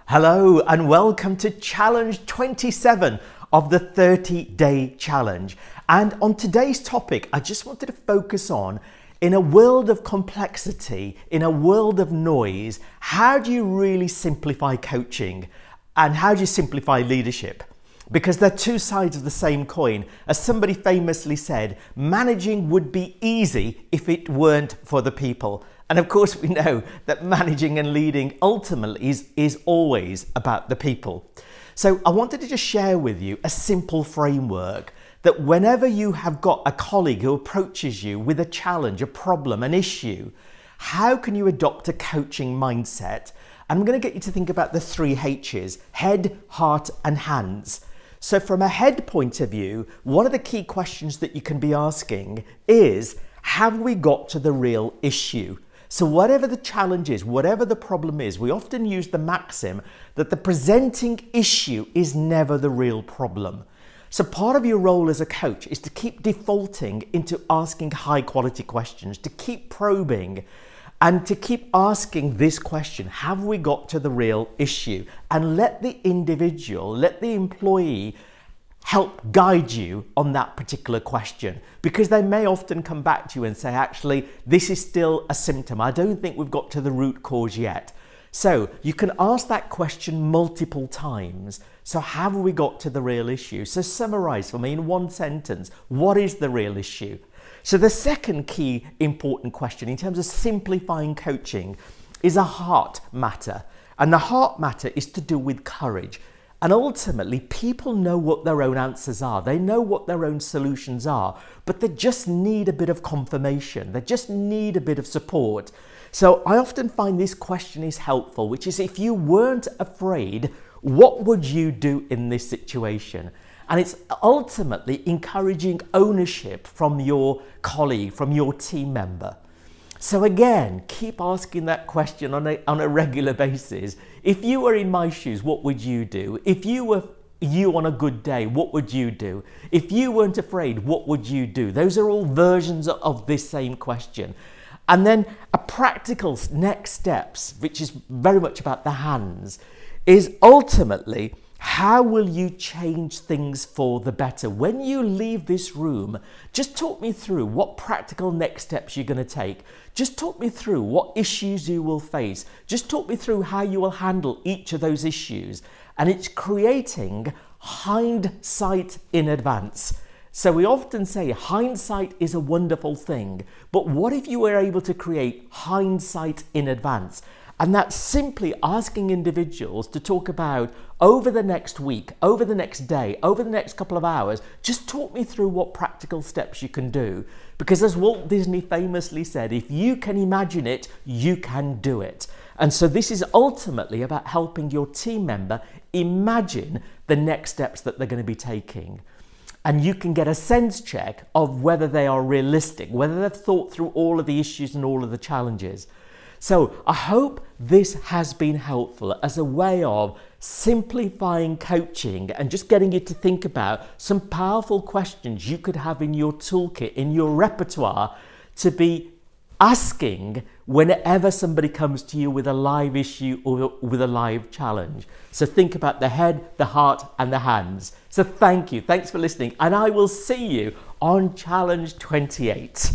Hello and welcome to Challenge 27 of the 30-day challenge. And on today's topic, I just wanted to focus on, in a world of complexity, in a world of noise, how do you really simplify coaching and how do you simplify leadership? Because they're two sides of the same coin. As somebody famously said, managing would be easy if it weren't for the people. And of course, we know that managing and leading ultimately is always about the people. So I wanted to just share with you a simple framework that whenever you have got a colleague who approaches you with a challenge, a problem, an issue, how can you adopt a coaching mindset? I'm going to get you to think about the 3 H's: head, heart, and hands. So from a head point of view, one of the key questions that you can be asking is, have we got to the real issue? So whatever the challenge is, whatever the problem is, we often use the maxim that the presenting issue is never the real problem. So part of your role as a coach is to keep defaulting into asking high quality questions, to keep probing and to keep asking this question: have we got to the real issue? And let the individual, let the employee help guide you on that particular question, because they may often come back to you and say, actually, this is still a symptom. I don't think we've got to the root cause yet. So you can ask that question multiple times. So have we got to the real issue? So summarize for me in one sentence, what is the real issue? So the second key important question in terms of simplifying coaching is a heart matter. And the heart matter is to do with courage. And ultimately, people know what their own answers are. They know what their own solutions are, but they just need a bit of confirmation. They just need a bit of support. So I often find this question is helpful, which is, if you weren't afraid, what would you do in this situation? And it's ultimately encouraging ownership from your colleague, from your team member. So again, keep asking that question on a regular basis. If you were in my shoes, what would you do? If you were you on a good day, what would you do? If you weren't afraid, what would you do? Those are all versions of this same question. And then a practical next steps, which is very much about the hands, is ultimately, how will you change things for the better? When you leave this room, just talk me through what practical next steps you're going to take. Just talk me through what issues you will face. Just talk me through how you will handle each of those issues. And it's creating hindsight in advance. So we often say hindsight is a wonderful thing, but what if you were able to create hindsight in advance? And that's simply asking individuals to talk about, over the next week, over the next day, over the next couple of hours, just talk me through what practical steps you can do. Because as Walt Disney famously said, if you can imagine it, you can do it. And so this is ultimately about helping your team member imagine the next steps that they're going to be taking. And you can get a sense check of whether they are realistic, whether they've thought through all of the issues and all of the challenges. So I hope this has been helpful as a way of simplifying coaching and just getting you to think about some powerful questions you could have in your toolkit, in your repertoire, to be asking whenever somebody comes to you with a live issue or with a live challenge. So think about the head, the heart, and the hands. So thank you. Thanks for listening. And I will see you on Challenge 28.